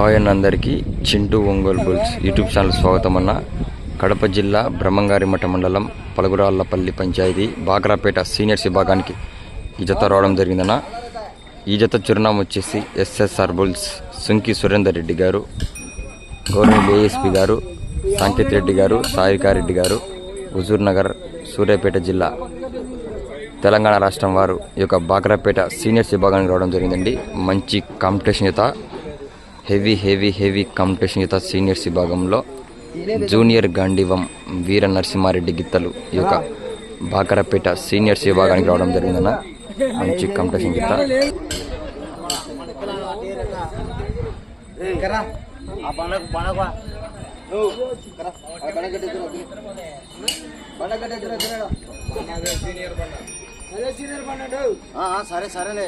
Hi అన్న అందరికీ Chintu Ongole bulls YouTube channel స్వాగతం అన్న. కడప జిల్లా బ్రహ్మంగారిమఠ మండలం పలగురాళ్లపల్లి పంచాయతీ బాగ్రాపేట సీనియర్స్ విభాగానికి ఈ జత రావడం జరిగిందన్న. ఈ జత చిరునామా వచ్చేసి ఎస్ఎస్ఆర్ బుల్స్ సుంకి సురేందర్ రెడ్డి గారు, గవర్నమెంట్ ఏఎస్పీ గారు, సాంకేత్ రెడ్డి గారు, సాయికారెడ్డి గారు, హుజూర్ నగర్, సూర్యాపేట జిల్లా, తెలంగాణ రాష్ట్రం వారు ఈ యొక్క బాగ్రాపేట సీనియర్స్ విభాగానికి రావడం జరిగిందండి. మంచి కాంపిటీషన్ జత, హెవీ కాంపిటీషన్ జత సీనియర్స్ విభాగంలో జూనియర్ గాంధీవం వీర నరసింహారెడ్డి గిత్తలు ఈ యొక్క బాగ్రాపేట సీనియర్స్ విభాగానికి రావడం జరిగిందన్న. మంచి కాంపిటీషన్ జత. సరే సరేలే